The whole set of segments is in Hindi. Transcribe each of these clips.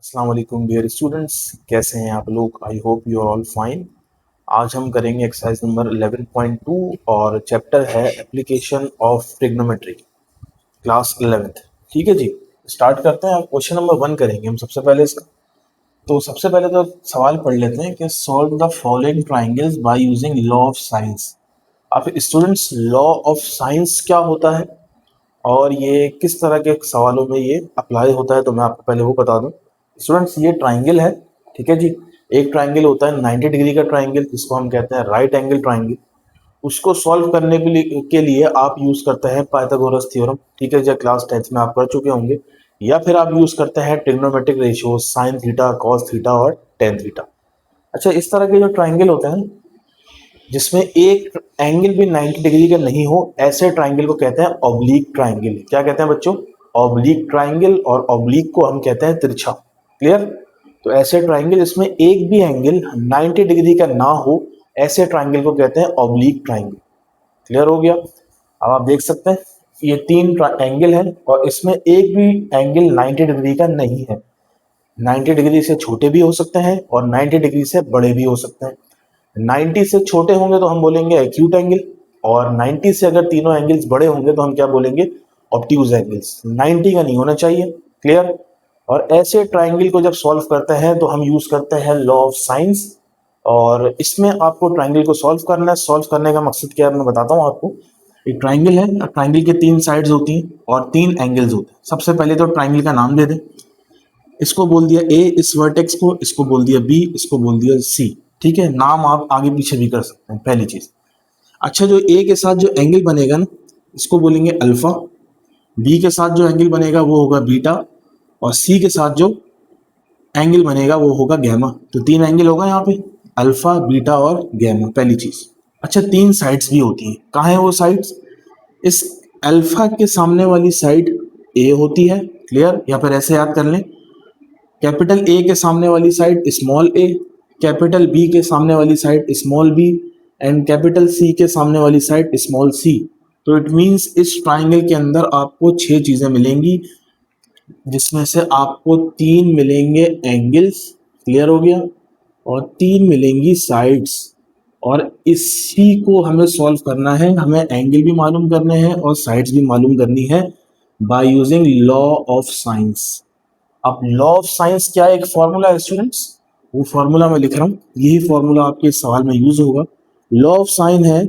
अस्सलाम वालेकुम डियर स्टूडेंट्स, कैसे हैं आप लोग। I hope you are all fine. आज हम करेंगे एक्सरसाइज नंबर 11.2 और चैप्टर है application of trigonometry, class 11th। ठीक है जी, स्टार्ट करते हैं। क्वेश्चन नंबर 1 करेंगे हम सबसे पहले इसका। तो सबसे पहले तो सवाल पढ़ लेते हैं कि solve the following triangles by using law of science. आप स्टूडेंट्स, लॉ ऑफ साइंस क्या होता है और ये किस तरह के सवालों में ये अप्लाई होता है, तो मैं आपको पहले वो बता दूं। स्टूडेंट्स, ये ट्राइंगल है, ठीक है जी। एक ट्राइंगल होता है 90 डिग्री का ट्राइंगल, जिसको हम कहते हैं राइट एंगल ट्राइंगल। उसको सॉल्व करने के लिए आप यूज करते हैं पाइथागोरस थ्योरम, ठीक है जी। क्लास 10th में आप कर चुके होंगे। या फिर आप यूज करते हैं trigonometric ratio, sine theta, cos theta और टेन थीटा। अच्छा, इस तरह के जो ट्राइंगल होते हैं जिसमें एक एंगल भी 90 डिग्री का नहीं हो, ऐसे ट्राइंगल को कहते हैं ऑब्लिक ट्राइंगल। क्या कहते हैं बच्चों? Oblique triangle. और ऑब्लिक को हम कहते हैं तिरछा। क्लियर? तो ऐसे ट्राइंगल जिसमें एक भी एंगल 90 डिग्री का ना हो, ऐसे ट्राइंगल को कहते हैं ऑब्लिक ट्राइंगल। क्लियर हो गया? अब आप देख सकते हैं ये तीन एंगल है और इसमें एक भी एंगल 90 डिग्री का नहीं है। 90 डिग्री से छोटे भी हो सकते हैं और 90 डिग्री से बड़े भी हो सकते हैं। 90 से छोटे होंगे तो हम बोलेंगे एक्यूट एंगल, और 90 से अगर तीनों एंगल्स बड़े होंगे तो हम क्या बोलेंगे? Obtuse angles. 90 का नहीं होना चाहिए। क्लियर? और ऐसे ट्राइंगल को जब सॉल्व करते हैं तो हम यूज करते हैं लॉ ऑफ साइंस। और इसमें आपको ट्राइंगल को सॉल्व करना है। सॉल्व करने का मकसद क्या है मैं बताता हूँ आपको। एक ट्राइंगल है, ट्राइंगल के तीन साइड्स होती हैं और तीन एंगल्स होते हैं। सबसे पहले तो ट्राइंगल का नाम दे दें। इसको बोल दिया ए, इस वर्टेक्स को, इसको बोल दिया बी, इसको बोल दिया सी। ठीक है, नाम आप आगे पीछे भी कर सकते हैं, पहली चीज। अच्छा, जो ए के साथ जो एंगल बनेगा ना, इसको बोलेंगे अल्फा। बी के साथ जो एंगल बनेगा वो होगा बीटा, और सी के साथ जो एंगल बनेगा वो होगा गैमा। तो तीन एंगल होगा यहाँ पे, अल्फा, बीटा और गैमा, पहली चीज। अच्छा, तीन साइड्स भी होती हैं। कहाँ है वो साइड्स? इस अल्फा के सामने वाली साइड ए होती है। क्लियर? या फिर ऐसे याद कर लें, कैपिटल ए के सामने वाली side small A, capital B के सामने वाली side small B, and capital C के सामने वाली साइड स्मॉल सी। तो इट मींस इस ट्राइंगल के अंदर आपको छह चीजें मिलेंगी, जिसमें से आपको तीन मिलेंगे एंगल्स। क्लियर हो गया? और तीन मिलेंगी साइड्स। और इसी को हमें सॉल्व करना है। हमें एंगल भी मालूम करने हैं और साइड्स भी मालूम करनी है by using law of science. अब लॉ ऑफ साइंस क्या है? एक फॉर्मूला है स्टूडेंट्स, वो फॉर्मूला मैं लिख रहा हूं। यही फॉर्मूला आपके इस सवाल में यूज होगा। लॉ ऑफ साइन है,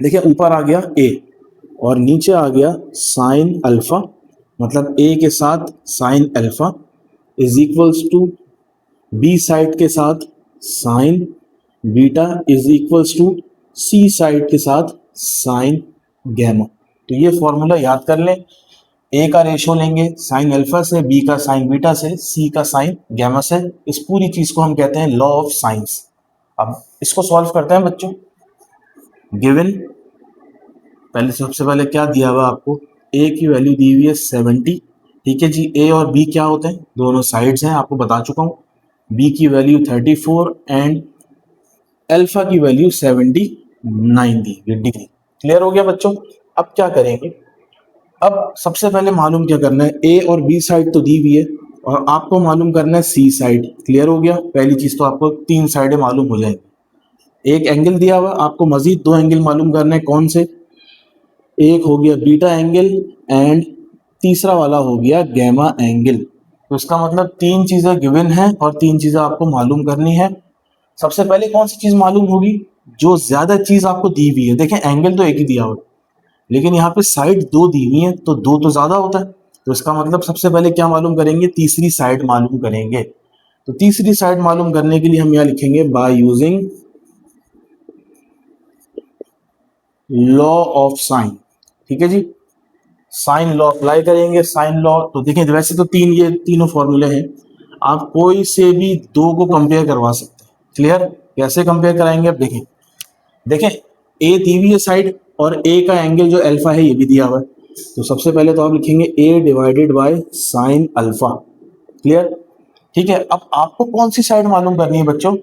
देखिए ऊपर आ गया ए और नीचे आ गया साइन अल्फा, मतलब ए के साथ sine alpha is equals to B side के साथ sine beta is equals to C side के साथ साइन गैमा। तो ये फॉर्मूला याद कर लें। ए का रेशियो लेंगे साइन अल्फा से, बी का साइन बीटा से, सी का साइन गैमा से। इस पूरी चीज को हम कहते हैं लॉ ऑफ साइंस। अब इसको सॉल्व करते हैं बच्चों। गिवन, पहले सबसे पहले क्या दिया हुआ आपको? ए की वैल्यू दी हुई है 70। ठीक है जी। ए और बी क्या होते हैं? दोनों साइड्स हैं, आपको बता चुका हूँ। बी की वैल्यू 34 एंड अल्फा की वैल्यू 79 दी डिग्री। क्लियर हो गया बच्चों? अब क्या करेंगे? अब सबसे पहले मालूम क्या करना है? ए और बी साइड तो दी हुई है और आपको मालूम करना है सी साइड। क्लियर हो गया? पहली चीज तो आपको तीन साइडें मालूम हो जाएंगी। एक एंगल दिया हुआ, आपको मजीद दो एंगल मालूम करने हैं। कौन से? एक हो गया बीटा एंगल एंड तीसरा वाला हो गया गैमा एंगल। तो इसका मतलब तीन चीजें गिवन है और तीन चीजें आपको मालूम करनी है। सबसे पहले कौन सी चीज मालूम होगी? जो ज्यादा चीज आपको दी हुई है। देखें, एंगल तो एक ही दिया हुआ है, लेकिन यहाँ पे साइड दो दी हुई है, तो दो तो ज्यादा होता है। तो इसका मतलब सबसे पहले क्या मालूम करेंगे? तीसरी साइड मालूम करेंगे। तो तीसरी साइड मालूम करने के लिए हम यहाँ लिखेंगे by using law of sine. ठीक है जी। साइन लॉ अप्लाई करेंगे। साइन लॉ तो देखें, वैसे तो तीन, ये तीनों फॉर्मूले हैं। आप कोई से भी दो को कंपेयर करवा सकते हैं। क्लियर? कैसे कंपेयर कराएंगे? अब देखें, देखें ए दी हुई है साइड और ए का एंगल जो अल्फा है ये भी दिया हुआ है। तो सबसे पहले तो आप लिखेंगे A divided by sine alpha. Clear? ठीक है। अब आपको कौन सी साइड मालूम करनी है बच्चों?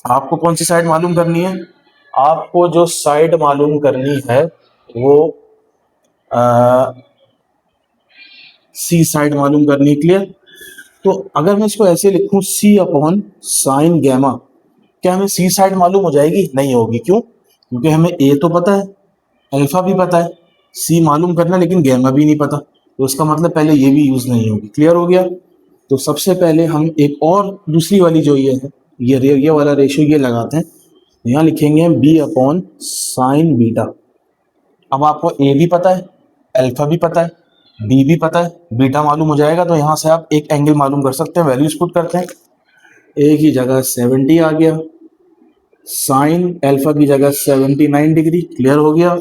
आपको कौन सी साइड मालूम करनी है? आपको जो साइड मालूम करनी है वो सी साइड मालूम करनी है। क्लियर? तो अगर मैं इसको ऐसे लिखूं सी अपॉन साइन गैमा, क्या हमें सी साइड मालूम हो जाएगी? नहीं होगी। क्यों? क्योंकि हमें ए तो पता है, अल्फा भी पता है, सी मालूम करना लेकिन गैमा भी नहीं पता, तो उसका मतलब पहले ये भी यूज नहीं होगी। क्लियर हो गया? तो सबसे पहले हम एक और दूसरी वाली जो ये है, ये वाला रेशियो ये लगाते हैं। यहाँ लिखेंगे बी अपॉन साइन बीटा। अब आपको ए भी पता है, अल्फा भी पता है, बी भी पता है, बीटा मालूम हो जाएगा, तो यहाँ से आप एक एंगल मालूम कर सकते हैं। वैल्यूज पुट करते हैं। ए की जगह 70 आ गया, साइन अल्फा की जगह 79 डिग्री। क्लियर हो गया?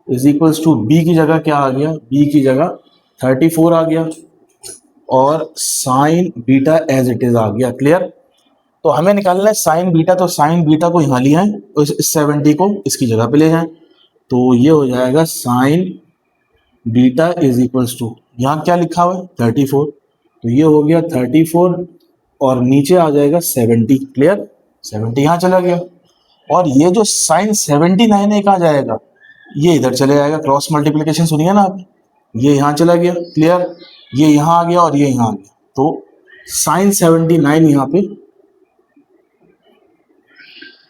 इज इक्वल्स टू बी की जगह क्या आ गया? बी की जगह 34 आ गया, और sine beta as it is आ गया। क्लियर? तो हमें निकालना है साइन बीटा, तो साइन बीटा को यहाँ लिया है, और इस 70 को इसकी जगह पे ले जाएं, तो ये हो जाएगा sine beta is equals to, यहाँ क्या लिखा हुआ है 34, तो ये हो गया 34, और नीचे आ जाएगा 70। क्लियर? 70 यहाँ चला गया, और ये जो साइन 79 है कहाँ जाएगा? ये इधर चले जाएगा। क्रॉस मल्टीप्लिकेशन सुनिए ना आप, ये यहाँ चला गया। क्लियर? ये यहाँ आ गया और ये यहाँ आ गया, तो साइन 79 यहाँ पे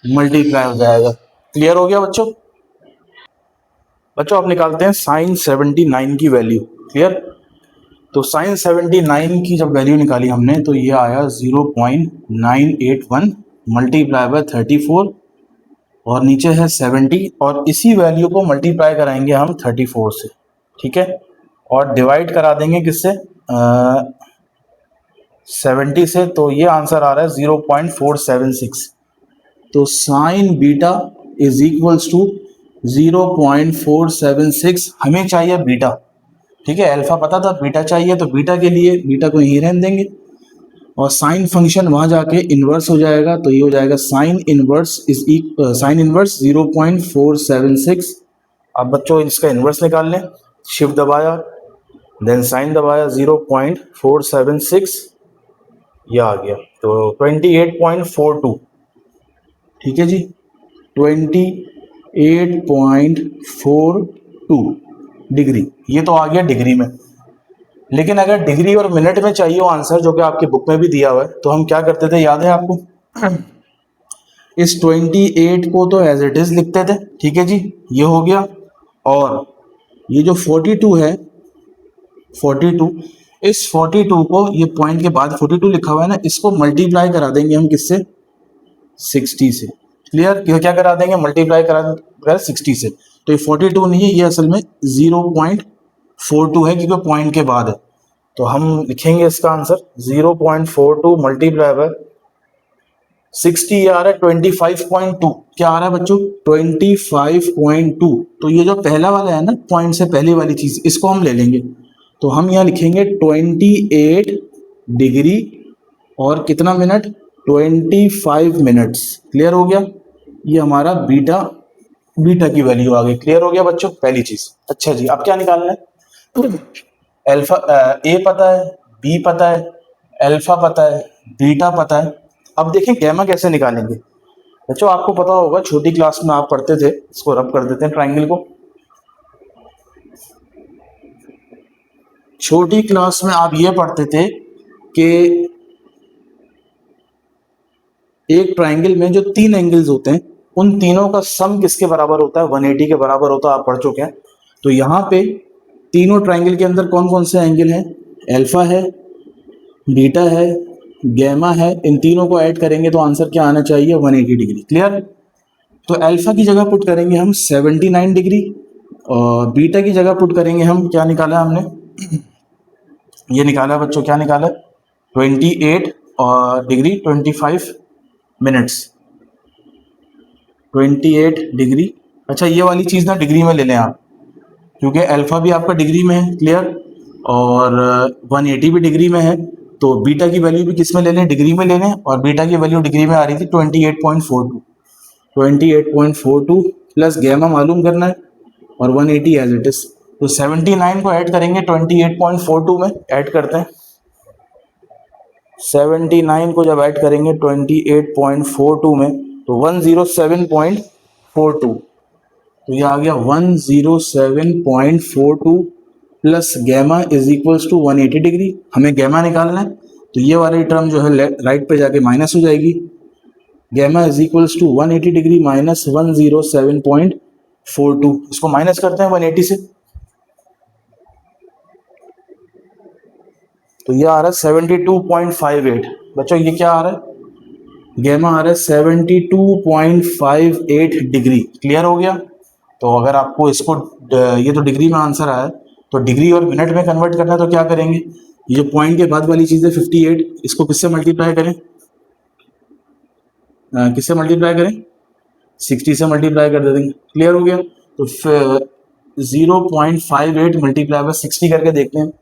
मल्टीप्लाई हो जाएगा। क्लियर हो गया बच्चों? बच्चों आप निकालते हैं साइन 79 की वैल्यू। क्लियर? तो साइन 79 की जब वैल्यू निकाली हमने, तो ये आया 0.981 मल्टीप्लाई बाय 34, और नीचे है 70, और इसी वैल्यू को मल्टीप्लाई कराएंगे हम 34 से। ठीक है? और डिवाइड करा देंगे किससे? 70 से, तो ये आंसर आ रहा है 0.476। तो sine beta is equals to 0.476। हमें चाहिए बीटा। ठीक है? अल्फा पता था, बीटा चाहिए, तो बीटा के लिए बीटा को यहीं रहने देंगे, और साइन फंक्शन वहां जाके इन्वर्स हो जाएगा, तो ये हो जाएगा साइन इन्वर्स साइन इन्वर्स 0.476। अब बच्चों इसका इन्वर्स निकाल लें। शिफ्ट दबाया, देन साइन दबाया, 0.476, ये आ गया, तो 28.42। ठीक है जी, 28.42 डिग्री, ये तो आ गया डिग्री में। लेकिन अगर डिग्री और मिनट में चाहिए हो आंसर, जो कि आपकी बुक में भी दिया हुआ है, तो हम क्या करते थे, याद है आपको? इस 28 को तो एज इट इज लिखते थे। ठीक है जी, ये हो गया, और ये जो 42 है, 42, इस 42 को, ये पॉइंट के बाद 42 लिखा हुआ है ना, इसको मल्टीप्लाई करा देंगे हम किससे? 60 से। क्लियर? क्या करा देंगे? मल्टीप्लाई करा 60 से, तो ये 42 नहीं है, ये असल में 0.42 है, क्योंकि पॉइंट के बाद है। तो हम लिखेंगे इसका आंसर 0.42 मल्टीप्लाई बाय 60, ये आ रहा है 25.2। क्या आ रहा है बच्चों? 25.2। तो ये जो पहला वाला है ना, पॉइंट से पहले वाली चीज, इसको हम ले लेंगे, तो हम यहाँ लिखेंगे 28 डिग्री और कितना मिनट? 25 मिनट्स। क्लियर हो गया? ये हमारा बीटा की वैल्यू आ गई। क्लियर हो गया बच्चों? पहली चीज। अच्छा जी, अब क्या निकालना है? अल्फा, ए पता है, बी पता है, अल्फा पता है, बीटा पता है। अब देखें गैमा कैसे निकालेंगे। बच्चों आपको पता होगा, छोटी क्लास में आप पढ़ते थे, इसको रब कर देते हैं ट्राइंगल को। छोटी क्लास में आप ये पढ़ते थे कि एक ट्राइंगल में जो 3 एंगल्स होते हैं, उन तीनों का सम किसके बराबर होता है? 180 के बराबर होता है। आप पढ़ चुके हैं। तो यहाँ पे तीनों ट्राइंगल के अंदर कौन कौन से एंगल हैं? अल्फा है, बीटा है, गैमा है। इन तीनों को ऐड करेंगे तो आंसर क्या आना चाहिए? 180 डिग्री। क्लियर? तो अल्फा की जगह पुट करेंगे हम 79 डिग्री, और बीटा की जगह पुट करेंगे हम, क्या निकाला हमने? ये निकाला बच्चों, क्या निकाला? 28 और डिग्री 25 मिनट्स, 28 डिग्री। अच्छा, ये वाली चीज़ ना डिग्री में ले लें आप, क्योंकि अल्फा भी आपका डिग्री में है। क्लियर? और 180 भी डिग्री में है, तो बीटा की वैल्यू भी किस में ले लें? डिग्री में ले लें। और बीटा की वैल्यू डिग्री में आ रही थी 28.42, 28.42 प्लस गैमा मालूम करना है, और 180 एज इट इज। तो 79 को ऐड करेंगे 28.42 में, ऐड करते हैं। 79 को जब ऐड करेंगे 28.42 में, तो 107.42, तो ये आ गया 107.42 plus gamma is equals to 180 degree. हमें गैमा निकालना है, तो ये वाली टर्म जो है राइट पे जाके माइनस हो जाएगी। Gamma is equals to 180 degree minus 107.42। इसको माइनस करते हैं 180 से, तो ये आ रहा है 72.58। बच्चों ये क्या आ रहा है, गैमा आ रहा है 72.58 डिग्री। क्लियर हो गया। तो अगर आपको इसको ये तो डिग्री में आंसर आया है, तो डिग्री और मिनट में कन्वर्ट करना है तो क्या करेंगे, ये जो पॉइंट के बाद वाली चीज़ है 58, इसको किससे मल्टीप्लाई करें, किससे मल्टीप्लाई करें, 60 से मल्टीप्लाई कर देंगे। क्लियर हो गया। तो 0.58 मल्टीप्लाई बाय 60 करके देखते हैं।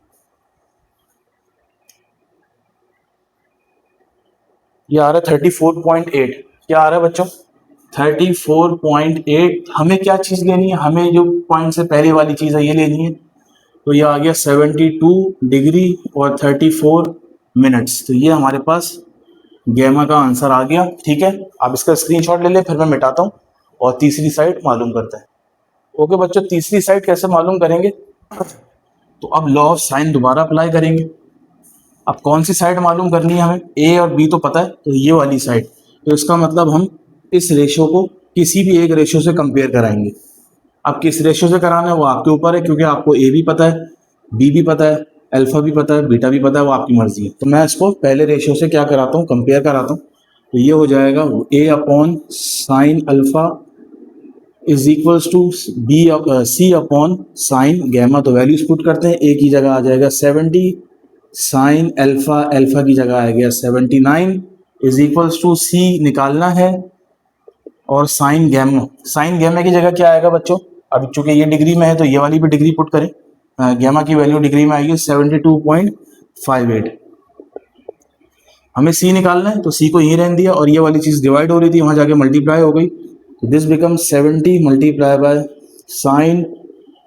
ये आ रहा है 34.8। क्या आ रहा है बच्चों, 34.8। हमें क्या चीज़ लेनी है, हमें जो पॉइंट से पहले वाली चीज़ है ये लेनी है। तो ये आ गया 72 डिग्री और 34 मिनट्स। तो ये हमारे पास गैमा का आंसर आ गया। ठीक है, आप इसका स्क्रीनशॉट ले लें, फिर मैं मिटाता हूँ और तीसरी साइड मालूम करते हैं। ओके बच्चों, तीसरी साइड कैसे मालूम करेंगे, तो अब लॉ ऑफ साइन दोबारा अप्लाई करेंगे। अब कौन सी साइड मालूम करनी है हमें, ए और बी तो पता है, तो ये वाली साइड। तो इसका मतलब हम इस रेशो को किसी भी एक रेशो से कंपेयर कराएंगे। अब किस रेशो से कराना है वो आपके ऊपर है, क्योंकि आपको ए भी पता है, बी भी पता है, अल्फा भी पता है, बीटा भी पता है, वो आपकी मर्जी है। तो मैं इसको पहले रेशो से क्या कराता हूँ, कंपेयर कराता हूँ। तो ये हो जाएगा A upon sine alpha is equals to B C upon sine gamma. तो वैल्यूज पुट करते हैं, ए की जगह आ जाएगा 70, साइन अल्फा, अल्फा की जगह आ गया 79 इज इक्वल्स टू सी निकालना है, और साइन गैमा, साइन गैमा की जगह क्या आएगा बच्चों, अब चूंकि ये डिग्री में है तो ये वाली भी डिग्री पुट करें। गैमा की वैल्यू डिग्री में आएगी 72.58। हमें सी निकालना है, तो सी को यहीं रहने दिया, और ये वाली चीज़ डिवाइड हो रही थी, वहाँ जाके मल्टीप्लाई हो गई। तो this become 70 multiply by sign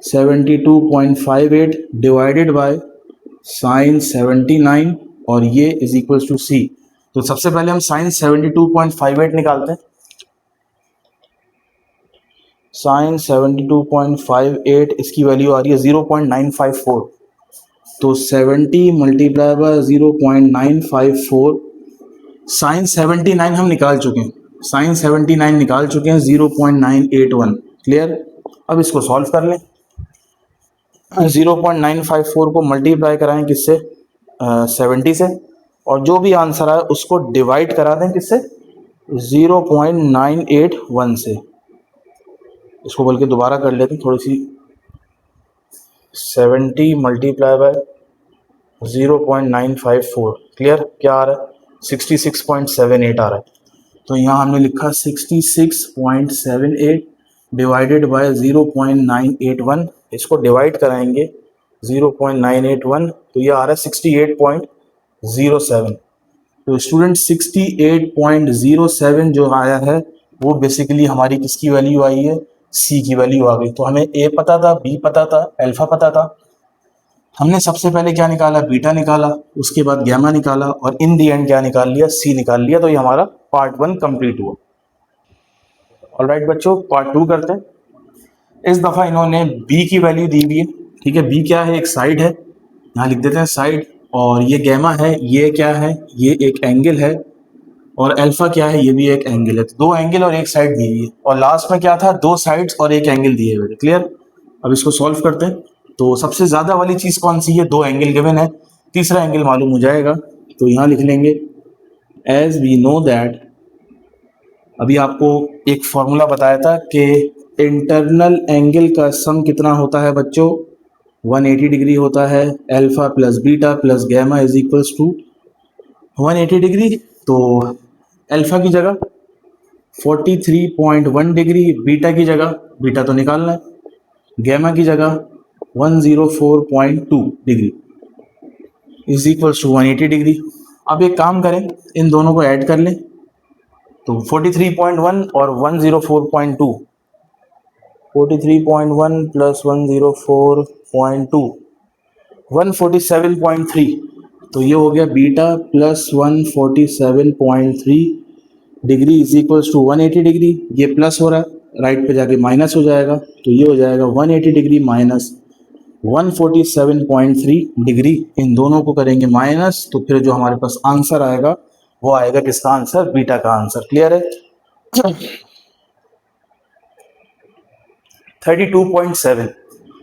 72.58 divided by sign 79, और ये इज इक्वल्स टू सी। तो सबसे पहले हम साइन 72.58 निकालते हैं। साइन 72.58 इसकी वैल्यू आ रही है 0.954। तो 70 मल्टीप्लाई बाय 0.954, साइन 79 हम निकाल चुके हैं, साइन 79 निकाल चुके हैं 0.981। क्लियर। अब इसको सॉल्व कर लें। 0.954 को मल्टीप्लाई कराएं किससे, 70 से, और जो भी आंसर आए उसको डिवाइड करा दें किससे, 0.981 से। इसको बल्कि दोबारा कर लेते हैं थोड़ी सी, 70 मल्टीप्लाई बाय 0.954। क्लियर। क्या आ रहा है, 66.78 आ रहा है। तो यहाँ हमने लिखा 66.78 डिवाइडेड बाय 0.981। इसको डिवाइड कराएंगे 0.981, तो ये आ रहा है 68.07। तो स्टूडेंट 68.07 जो आया है वो बेसिकली हमारी किसकी वैल्यू आई है, सी की वैल्यू आ गई। तो हमें ए पता था, बी पता था, अल्फा पता था। हमने सबसे पहले क्या निकाला, बीटा निकाला, उसके बाद गैमा निकाला, और इन दी एंड क्या निकाल लिया, सी निकाल लिया। तो ये हमारा पार्ट 1 कंप्लीट हुआ। ऑलराइट बच्चों, पार्ट 2 करते हैं। इस दफ़ा इन्होंने बी की वैल्यू दी हुई है। ठीक है, बी क्या है, एक साइड है, यहाँ लिख देते हैं साइड, और ये गैमा है, ये क्या है, ये एक एंगल है, और अल्फा क्या है, ये भी एक एंगल है। तो दो एंगल और एक साइड दी हुई है, और लास्ट में क्या था, दो साइड्स और एक एंगल दिए हुए थे। क्लियर। अब इसको सॉल्व करते हैं। तो सबसे ज़्यादा वाली चीज़ कौन सी है, दो एंगल गिवन है, तीसरा एंगल मालूम हो जाएगा। तो यहाँ लिख लेंगे एज वी नो दैट, अभी आपको एक फॉर्मूला बताया था कि इंटरनल एंगल का सम कितना होता है बच्चों, 180 डिग्री होता है। Alpha plus beta plus gamma is equals to 180 degree. तो अल्फा की जगह 43.1 डिग्री, बीटा की जगह, बीटा तो निकालना है, गैमा की जगह 104.2 degree is equals to 180 degree. अब एक काम करें, इन दोनों को ऐड कर लें। तो 43.1 और 104.2, 43.1 प्लस 104.2, 147.3। तो ये हो गया beta plus 147.3 degree is equals to 180 degree. ये प्लस हो रहा है, राइट पे जाके माइनस हो जाएगा, तो ये हो जाएगा 180 डिग्री माइनस 147.3 डिग्री, इन दोनों को करेंगे माइनस, तो फिर जो हमारे पास आंसर आएगा वो आएगा किसका आंसर, बीटा का आंसर। क्लियर है? 32.7,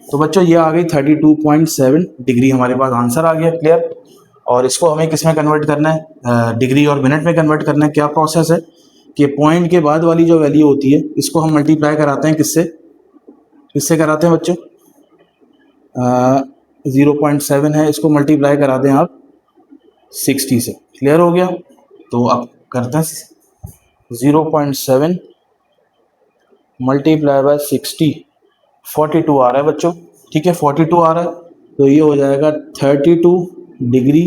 तो बच्चों ये आ गई 32.7 डिग्री, हमारे पास आंसर आ गया। क्लियर? और इसको हमें किस में कन्वर्ट करना है, डिग्री और मिनट में कन्वर्ट करना है। क्या प्रोसेस है कि पॉइंट के बाद वाली जो वैल्यू होती है इसको हम मल्टीप्लाई कराते हैं किससे, किससे कराते हैं बच्चों, 0.7 है, इसको मल्टीप्लाई करा दें आप 60 से। क्लियर हो गया? तो अब करते हैं 0.7 मल्टीप्लाई बाय 60, 42 आ रहा है बच्चों। ठीक है, 42 आ रहा है, तो ये हो जाएगा 32 डिग्री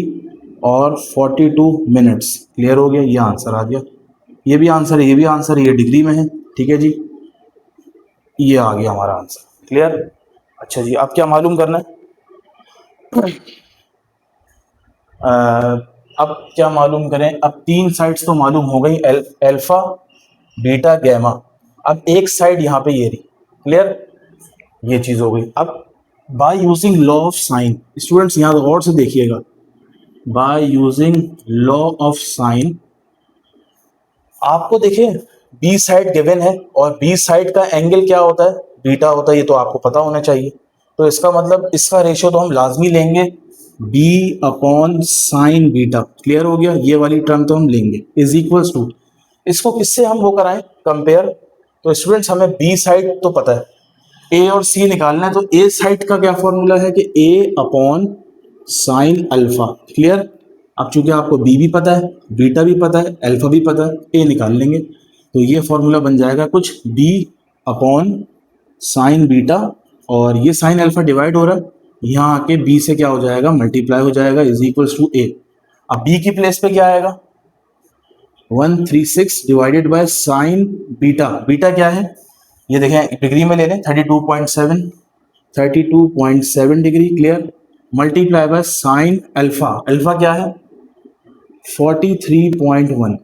और 42 मिनट्स। क्लियर हो गया? ये आंसर आ गया। ये भी आंसर है, ये भी आंसर है, ये डिग्री में है। ठीक है जी, ये आ गया हमारा आंसर। क्लियर? अच्छा जी, अब क्या मालूम करना है, अब क्या मालूम करें, अब तीन साइड्स तो मालूम हो गई, अल्फा बीटा गैमा। अब एक साइड यहाँ पे ये रही। क्लियर? ये चीज हो गई। अब by using law of sine, students यहाँ तो और से देखिएगा, by using law of sine, आपको देखिए बी साइड गिवन है और बी साइड का एंगल क्या होता है, बीटा होता है, ये तो आपको पता होना चाहिए। तो इसका मतलब इसका रेशियो तो हम लाजमी लेंगे B upon sine beta. Clear हो गया? ये वाली टर्म तो हम लेंगे, इज इक्वल्स टू, इसको किससे हम वो कराएं कंपेयर, तो स्टूडेंट्स हमें बी साइड तो पता है, ए और सी निकालना है, तो ए साइड का क्या फॉर्मूला है कि ए अपॉन साइन अल्फा। क्लियर? अब चूंकि आपको बी भी पता है, बीटा भी पता है, अल्फा भी पता है, ए निकाल लेंगे, तो ये फॉर्मूला बन जाएगा कुछ बी अपॉन साइन बीटा, और ये साइन अल्फा डिवाइड हो रहा है, यहाँ आके बी से क्या हो जाएगा, मल्टीप्लाई हो जाएगा, इज इक्वल्स टू ए। अब बी की प्लेस पे क्या आएगा, 136 divided by sign beta. Beta क्या है, ये देखें डिग्री में ले लें, 32.7, 32.7 degree. Clear? Multiply by sine alpha, alpha क्या है 43.1,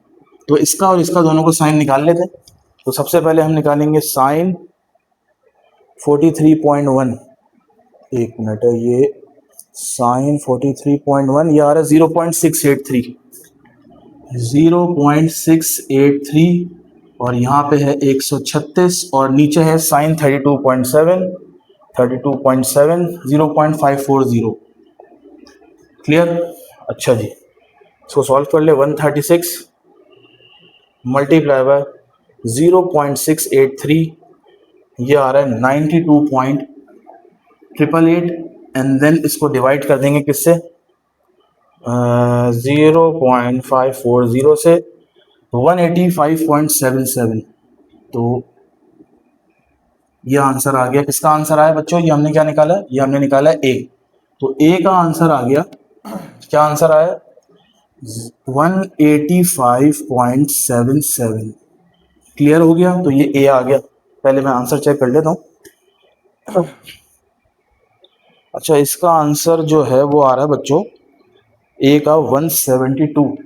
तो इसका और इसका दोनों को साइन निकाल लेते हैं। तो सबसे पहले हम निकालेंगे साइन 43.1, एक मिनट है, ये साइन 43.1 ये आ रहा है 0.683, 0.683, और यहाँ पे है 136, और नीचे है साइन 32.7, 32.7 0.540। क्लियर? अच्छा जी, इसको सॉल्व कर ले, 136 मल्टीप्लाई बाय 0.683, ये आ रहा है 92.888, एंड देन इसको डिवाइड कर देंगे किससे, 0.540 से, 185.77, तो ये आंसर आ गया। किसका आंसर आया बच्चों, ये हमने क्या निकाला, ये हमने निकाला ए, तो ए का आंसर आ गया, क्या आंसर आया 185.77। क्लियर हो गया? तो ये ए आ गया। पहले मैं आंसर चेक कर लेता हूँ। अच्छा, इसका आंसर जो है वो आ रहा है बच्चों ए का 172।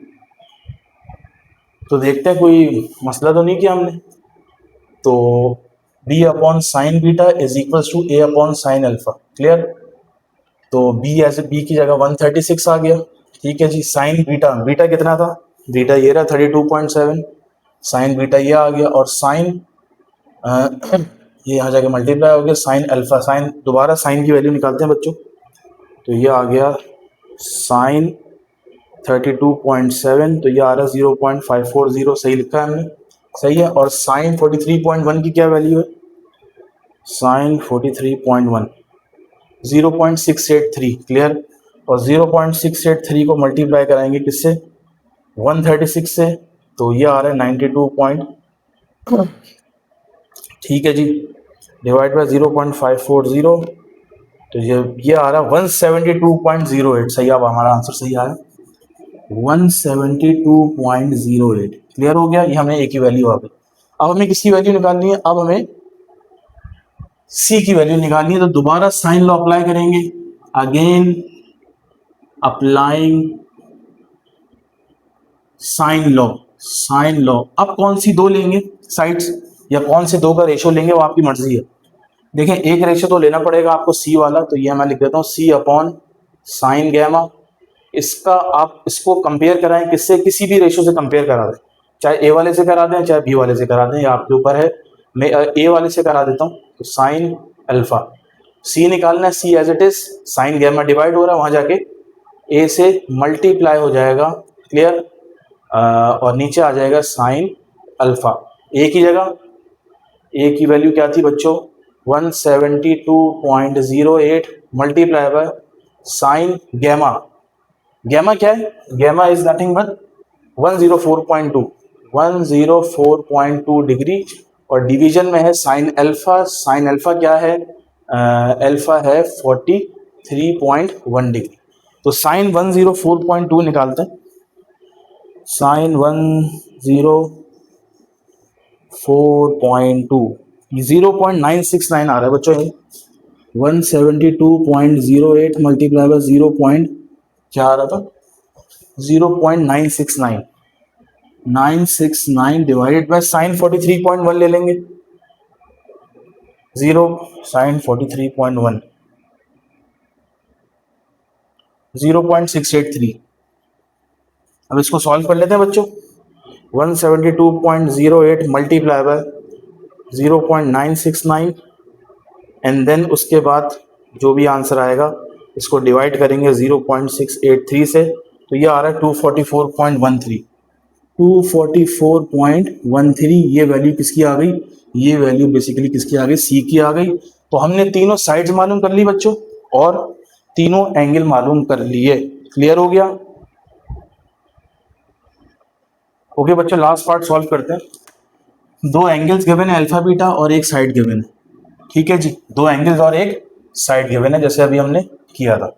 तो देखते हैं कोई मसला तो नहीं किया हमने। तो B upon sine beta is equals to A upon sine alpha. Clear? तो बी एज बी की जगह 136 आ गया। ठीक है जी, साइन बीटा, बीटा कितना था, बीटा ये रहा 32.7, साइन बीटा ये आ गया, और साइन ये यहाँ जाके मल्टीप्लाई हो गया, साइन अल्फा, साइन दोबारा साइन की वैल्यू निकालते हैं बच्चों, तो ये आ गया साइन 32.7, तो ये आ रहा है 0.540, सही लिखा है हमने, सही है। और साइन 43.1 की क्या वैल्यू है, साइन 43.1 0.683। क्लियर? और 0.683 को मल्टीप्लाई कराएंगे किससे, 136 से, तो ये आ रहा है 92 ठीक है जी, डिवाइड बाय 0.540, तो ये आ रहा है 172.08। सही, अब हमारा आंसर सही आया 172.08। क्लियर हो गया? ये हमने ए की वैल्यू आ गई। अब हमें किसकी वैल्यू निकालनी है, अब हमें सी की वैल्यू निकालनी है, तो दोबारा साइन लॉ अप्लाई करेंगे, again applying sine law, sine law. अब कौन सी दो लेंगे साइड्स, या कौन से दो का रेशियो लेंगे वो आपकी मर्जी है। देखें एक रेशो तो लेना पड़ेगा आपको सी वाला, तो ये मैं लिख देता हूँ सी अपॉन साइन गैमा। इसका आप इसको कंपेयर कराएं किससे, किसी भी रेशो से कंपेयर करा दें, चाहे ए वाले से करा दें चाहे बी वाले से करा दें, ये आपके ऊपर है। मैं ए वाले से करा देता हूँ, तो साइन अल्फा, सी निकालना है, C as it is, sine gamma divide हो रहा है, वहां जाके ए से मल्टीप्लाई हो जाएगा, क्लियर, और नीचे आ जाएगा साइन अल्फा। ए की जगह, ए की वैल्यू क्या थी बच्चों, 172.08 multiply by sine gamma. Gamma क्या है, gamma is nothing but 104.2, 104.2 degree, और डिवीजन में है साइन अल्फा। साइन अल्फा क्या है, अल्फा है 43.1 डिग्री। तो साइन 104.2 निकालते हैं, साइन 104.2 0.969 आ रहा है बच्चों, 172.08 मल्टीप्लाई बाय 0. क्या आ रहा था, 0.969, 969 डिवाइडेड बाय साइन 43.1 ले लेंगे, 0 साइन 43.1 0.683। अब इसको सॉल्व कर लेते हैं बच्चों, 172.08 मल्टीप्लाई बाय 0.969 एंड देन उसके बाद जो भी आंसर आएगा इसको डिवाइड करेंगे 0.683 से, तो ये आ रहा है 244.13। 244.13 ये वैल्यू किसकी आ गई, ये वैल्यू बेसिकली किसकी आ गई, सी की आ गई। तो हमने तीनों साइड्स मालूम कर ली बच्चों और तीनों एंगल मालूम कर लिए, क्लियर हो गया। ओके बच्चों, लास्ट पार्ट सॉल्व करते हैं। दो एंगल्स गिवन है अल्फा बीटा और एक साइड गिवन है, ठीक है जी, दो एंगल्स और एक साइड गिवन है जैसे अभी हमने किया था।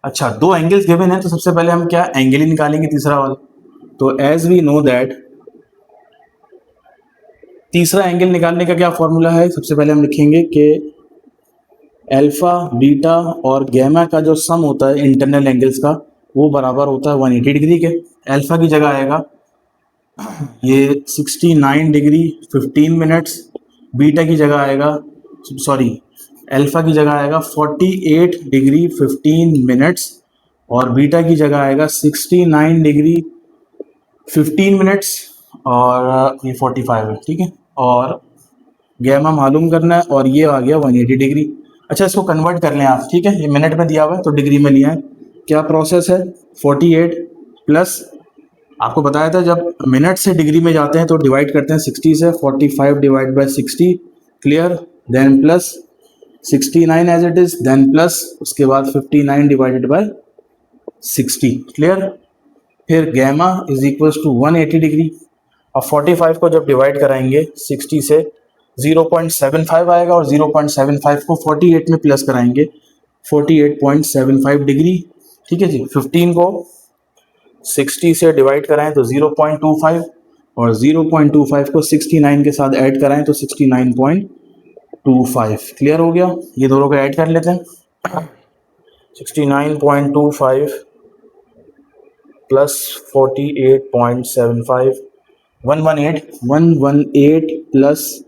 अच्छा, दो एंगल्स गिवन है तो सबसे पहले हम क्या एंगल ही निकालेंगे तीसरा वाला। तो एज वी नो दैट तीसरा एंगल निकालने का क्या फॉर्मूला है, सबसे पहले हम लिखेंगे कि अल्फा बीटा और गैमा का जो सम होता है इंटरनल एंगल्स का वो बराबर होता है 180 डिग्री के। अल्फा की जगह आएगा ये 69 डिग्री 15 मिनट्स, बीटा की जगह आएगा, सॉरी अल्फा की जगह आएगा 48 डिग्री 15 मिनट्स, और बीटा की जगह आएगा 69 डिग्री 15 मिनट्स, और ये 45 है, ठीक है, और गैमा मालूम करना है, और ये आ गया 180 डिग्री। अच्छा, इसको कन्वर्ट कर लें आप, ठीक है, ये मिनट में दिया हुआ है तो डिग्री में लिया है। क्या प्रोसेस है, 48 प्लस, आपको बताया था जब मिनट से डिग्री में जाते हैं तो डिवाइड करते हैं 60 से, 45 divide by 60, clear, then plus 69 as it is, then plus उसके बाद 59 डिवाइडेड बाय 60, क्लियर। फिर gamma is equals to 180 degree. अब 45 को जब डिवाइड कराएंगे 60 से 0.75 आएगा, और 0.75 को 48 में प्लस कराएंगे 48.75 डिग्री, ठीक है जी। 15 को 60 से डिवाइड कराएं तो 0.25, और 0.25 को 69 के साथ ऐड कराएं तो 69.25, क्लियर हो गया। ये दोनों को ऐड कर लेते हैं, 69.25 plus 48.75, 118 plus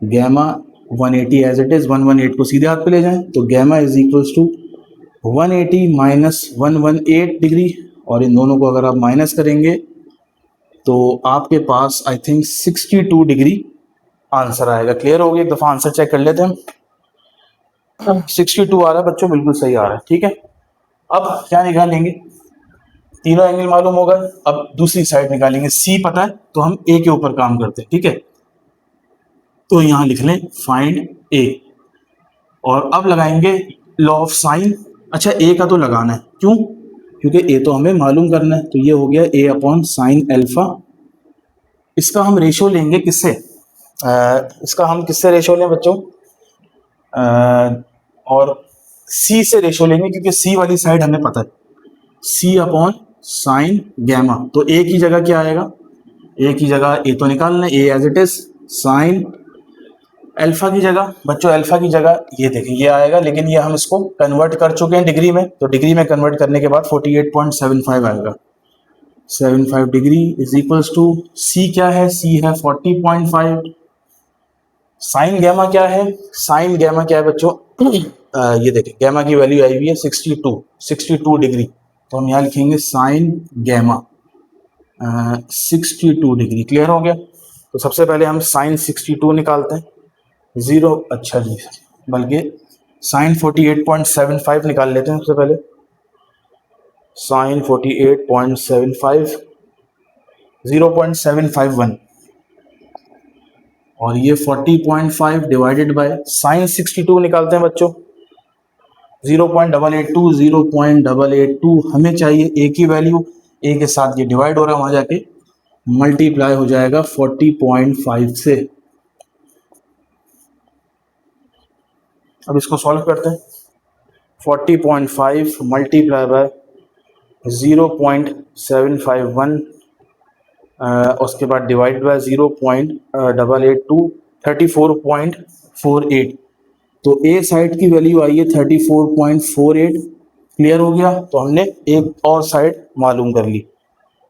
gamma 180 as it is, 118 को सीधे हाथ पे ले जाएं तो gamma is equals to 180 minus 118 degree, और इन दोनों को अगर आप माइनस करेंगे तो आपके पास आई थिंक 62 डिग्री आंसर आएगा, क्लियर हो गया। एक दफ़ा आंसर चेक कर लेते हैं, 62 आ रहा है बच्चों, बिल्कुल सही आ रहा है, ठीक है। अब क्या निकालेंगे, तीनों एंगल मालूम होगा, अब दूसरी साइड निकालेंगे। सी पता है तो हम ए के ऊपर काम करते हैं, ठीक है, तो यहां लिख लें फाइंड ए, और अब लगाएंगे लॉ ऑफ साइन। अच्छा, ए का तो लगाना है, क्यों, क्योंकि ए तो हमें मालूम करना है, तो ये हो गया ए अपॉन साइन अल्फा। इसका हम रेशो लेंगे किससे, इसका हम किससे रेशो लें बच्चों, और सी से रेशो लेंगे, क्योंकि सी वाली साइड हमें पता है, सी अपॉन साइन गैमा। तो ए की जगह क्या आएगा, ए की जगह ए तो निकालना है, A as it is, sine alpha की जगह बच्चों, अल्फा की जगह ये देखें ये आएगा, लेकिन ये हम इसको कन्वर्ट कर चुके हैं डिग्री में, तो डिग्री में कन्वर्ट करने के बाद 48.75 आएगा, 75 डिग्री इज इक्वल्स टू सी क्या है, सी है 40.5, साइन गैमा क्या है? साइन गैमा क्या है बच्चों? ये देखिए गैमा की वैल्यू आई हुई है 62 डिग्री, तो हम यहाँ लिखेंगे साइन गैमा 62 डिग्री। क्लियर हो गया? तो सबसे पहले हम साइन 62 निकालते हैं, जीरो, अच्छा जी, बल्कि साइन 48.75 निकाल लेते हैं सबसे पहले। साइन 48.75 0.751, और ये 40.5 डिवाइडेड बाय साइन 62 निकालते हैं बच्चों, 0.882 हमें चाहिए ए की वैल्यू, ए के साथ ये डिवाइड हो रहा है, वहां जाके मल्टीप्लाई हो जाएगा 40.5 से। अब इसको सॉल्व करते हैं। 40.5 मल्टीप्लाई बाय 0.751, उसके बाद डिवाइड बाय 0.882, 34.48, तो ए साइड की वैल्यू आई है 34.48। क्लियर हो गया? तो हमने एक और साइड मालूम कर ली।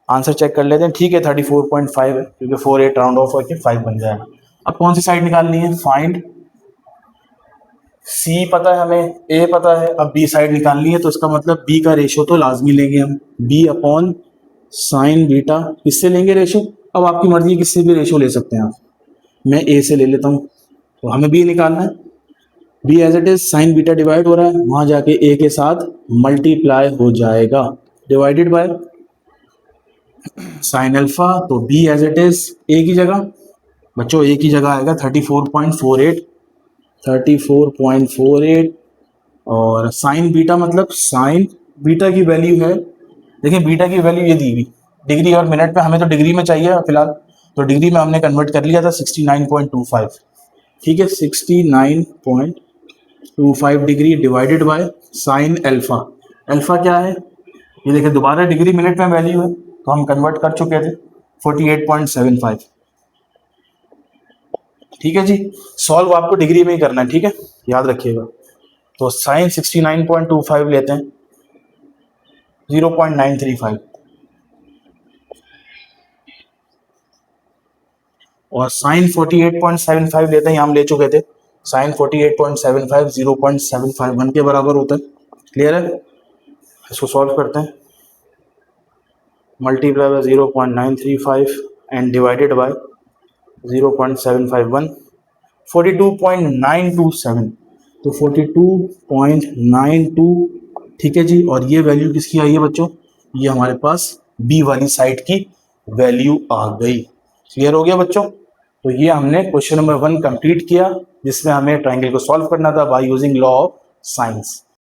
आंसर चेक कर लेते हैं। ठीक है 34.5 है, क्योंकि 48 राउंड ऑफ करके 5 बन जाएगा। अब कौन सी साइड निकालनी है? फाइंड सी पता है हमें, ए पता है, अब बी साइड निकालनी है, तो इसका मतलब बी का रेशो तो लाजमी लेंगे हम, बी अपॉन साइन बीटा। किससे लेंगे रेशो? अब आपकी मर्जी, किससे भी रेशो ले सकते हैं आप, मैं ए से ले लेता हूँ। तो हमें बी निकालना है। B as it is sine beta divide हो रहा है, वहां जाके ए के साथ मल्टीप्लाई हो जाएगा, डिवाइडेड बाय साइन अल्फा। तो B as it is A की जगह बच्चों, ए की जगह आएगा 34.48, और साइन बीटा मतलब साइन बीटा की वैल्यू है, देखिए बीटा की वैल्यू ये दी हुई डिग्री और मिनट में, हमें तो डिग्री में चाहिए फिलहाल, तो डिग्री में हमने कन्वर्ट कर लिया था 69.25। ठीक है 69.25 degree divided by sine alpha. Alpha क्या है? ये देखिए दोबारा डिग्री मिनट में वैल्यू है, तो हम कन्वर्ट कर चुके थे 48.75। ठीक है जी, सॉल्व आपको डिग्री में ही करना है, ठीक है, याद रखिएगा। तो साइन 69.25 लेते हैं, 0.935, और साइन 48.75 लेते हैं, हम ले चुके थे। साइन 48.75 0.751 के बराबर होता है। क्लियर है? इसको सॉल्व करते हैं। Multiply by 0.935 and divided by 0.751, 42.927, तो 42.92। ठीक है जी, और ये वैल्यू किसकी आई है बच्चों? ये हमारे पास बी वाली साइड की वैल्यू आ गई। क्लियर हो गया बच्चों? तो ये हमने क्वेश्चन नंबर 1 कंप्लीट किया, जिसमें हमें ट्रायंगल को सॉल्व करना था by using law of science.